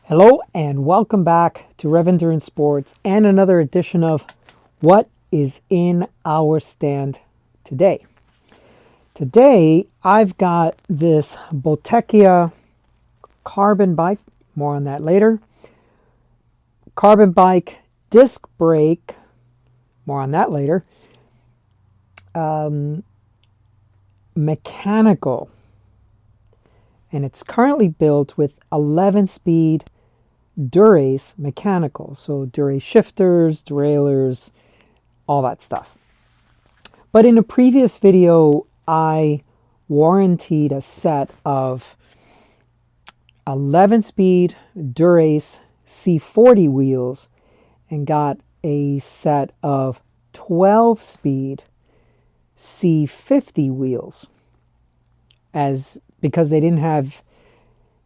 Hello and welcome back to Rev Endurance Sports and another edition of What is in Our Stand Today. Today I've got this Bottecchia carbon bike, more on that later. Carbon bike disc brake, more on that later. Mechanical, and it's currently built with 11-speed Dura-Ace mechanical, so Dura-Ace shifters, derailleurs, all that stuff. But in a previous video, I warranted a set of 11-speed Dura-Ace C40 wheels and got a set of 12-speed C50 wheels, because they didn't have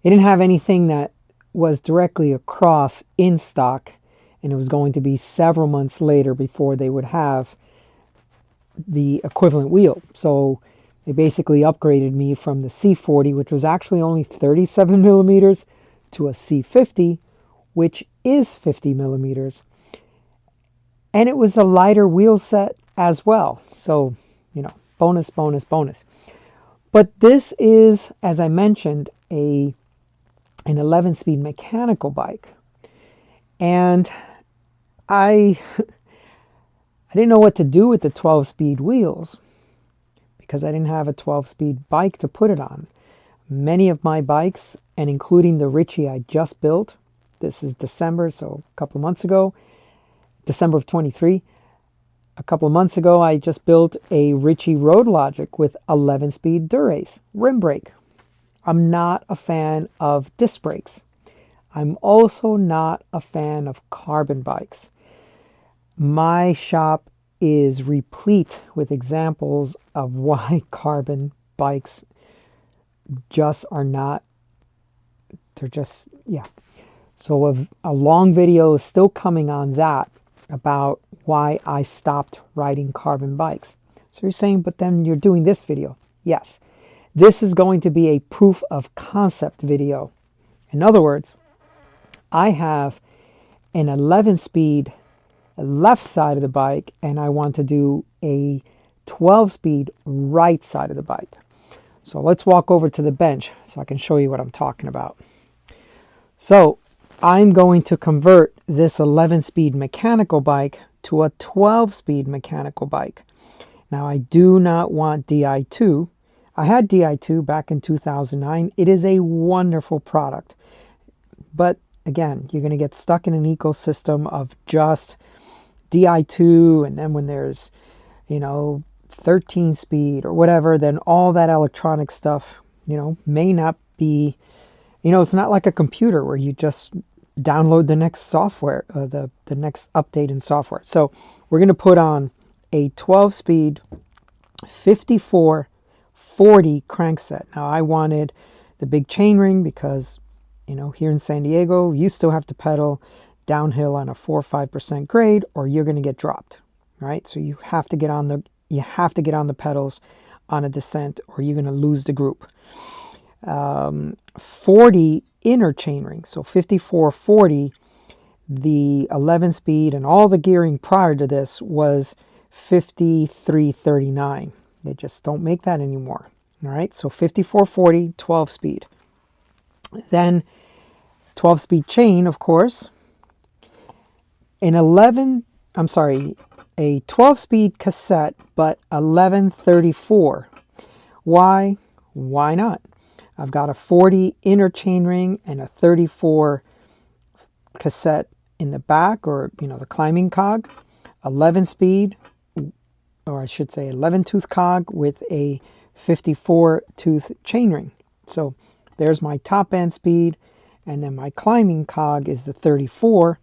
anything that was directly across in stock, and it was going to be several months later before they would have the equivalent wheel. So they basically upgraded me from the C40, which was actually only 37 millimeters, to a C50, which is 50 millimeters. And it was a lighter wheel set as well. So, bonus, bonus, bonus. But this is, as I mentioned, an 11-speed mechanical bike, and I didn't know what to do with the 12-speed wheels because I didn't have a 12-speed bike to put it on. Many of my bikes, and including the Ritchie I just built, this is December, so a couple of months ago, December of 23, a couple of months ago I just built a Ritchie Road Logic with 11-speed Dura-Ace rim brake. I'm not a fan of disc brakes. I'm also not a fan of carbon bikes. My shop is replete with examples of why carbon bikes just are not, they're just, yeah. So a long video is still coming on that, about why I stopped riding carbon bikes. So you're saying, but then you're doing this video. Yes. This is going to be a proof of concept video. In other words, I have an 11-speed left side of the bike, and I want to do a 12-speed right side of the bike. So let's walk over to the bench so I can show you what I'm talking about. So I'm going to convert this 11-speed mechanical bike to a 12-speed mechanical bike. Now I do not want Di2. I had Di2 back in 2009. It is a wonderful product. But again, you're going to get stuck in an ecosystem of just Di2, and then when there's, 13 speed or whatever, then all that electronic stuff, may not be, it's not like a computer where you just download the next software, the next update in software. So we're going to put on a 12-speed 5440 crankset. Now I wanted the big chainring because, here in San Diego, you still have to pedal downhill on a 4 or 5% grade, or you're going to get dropped, right? So you have to get on the pedals on a descent, or you're going to lose the group. 40 inner chainring, so 5440. The 11-speed and all the gearing prior to this was 5339. They just don't make that anymore. All right, so 5440, 12-speed. Then 12-speed chain, of course. A 12-speed cassette, but 1134. Why? Why not? I've got a 40 inner chainring and a 34 cassette in the back, or, the climbing cog. 11-speed, or I should say 11-tooth cog with a 54-tooth chainring. So there's my top end speed, and then my climbing cog is the 34.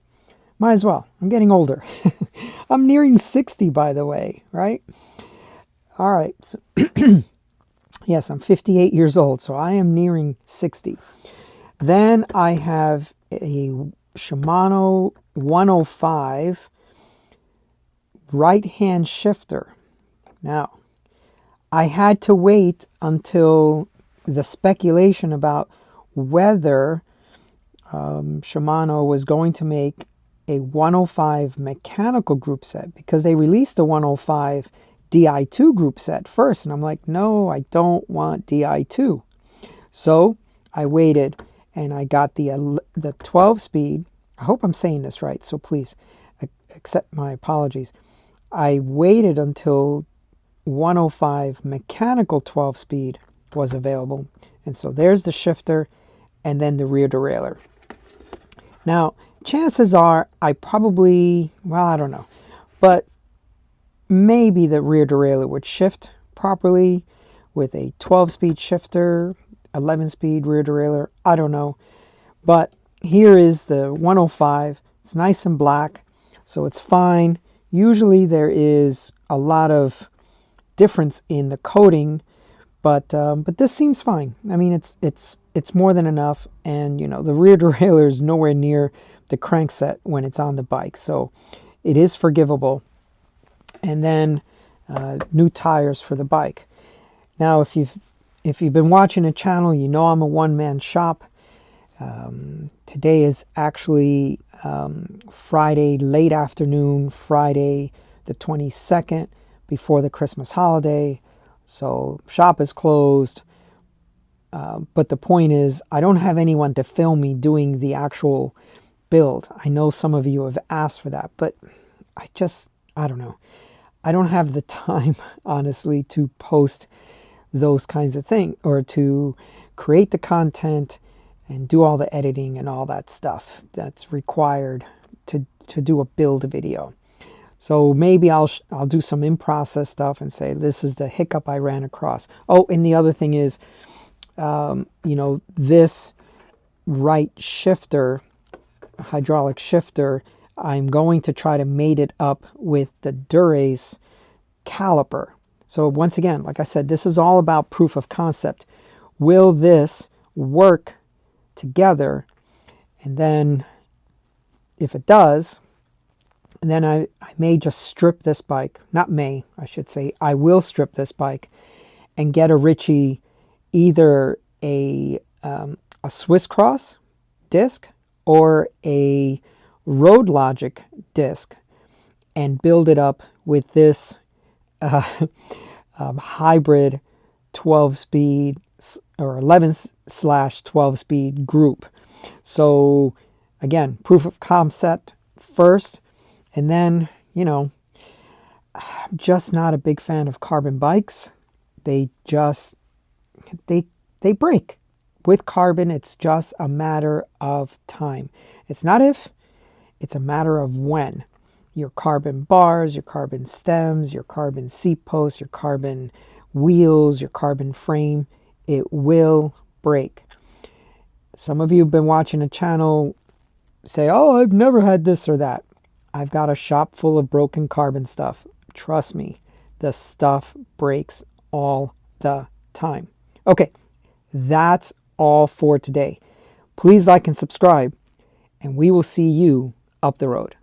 Might as well. I'm getting older. I'm nearing 60, by the way, right? All right. So yes, I'm 58 years old, so I am nearing 60. Then I have a Shimano 105 right-hand shifter. Now, I had to wait until the speculation about whether Shimano was going to make a 105 mechanical group set because they released the 105 Di2 group set first. And I'm like, no, I don't want Di2. So I waited and I got the 12 speed. I hope I'm saying this right, so please accept my apologies. I waited until 105 mechanical 12 speed was available. And so there's the shifter and then the rear derailleur. Now, chances are I probably, well, I don't know, but maybe the rear derailleur would shift properly with a 12-speed shifter, 11-speed rear derailleur. I don't know. But here is the 105. It's nice and black, so it's fine. Usually there is a lot of difference in the coating, but this seems fine. I mean, it's more than enough, and you know, the rear derailleur is nowhere near the crankset when it's on the bike, so it is forgivable. And then new tires for the bike. Now, if you've been watching the channel, you know I'm a one-man shop. Today is actually Friday late afternoon, Friday the 22nd, before the Christmas holiday. So shop is closed. But the point is, I don't have anyone to film me doing the actual build. I know some of you have asked for that, but I don't know. I don't have the time, honestly, to post those kinds of things or to create the content and do all the editing and all that stuff that's required to do a build video. So maybe I'll do some in-process stuff and say, this is the hiccup I ran across. Oh, and the other thing is, you know, this right shifter, hydraulic shifter, I'm going to try to mate it up with the Dura-Ace caliper. So once again, like I said, this is all about proof of concept. Will this work together? And then if it does, then I may just strip this bike. Not may, I should say. I will strip this bike and get a Ritchie, either a Swiss Cross disc or a Road Logic disc, and build it up with this hybrid 12-speed or 11/12-speed group. So again, proof of concept first, and then, you know, I'm just not a big fan of carbon bikes. They break. With carbon, it's just a matter of time. It's not if, it's a matter of when. Your carbon bars, your carbon stems, your carbon seat posts, your carbon wheels, your carbon frame, it will break. Some of you have been watching a channel say, oh, I've never had this or that. I've got a shop full of broken carbon stuff. Trust me, the stuff breaks all the time. Okay, that's all for today. Please like and subscribe, and we will see you up the road.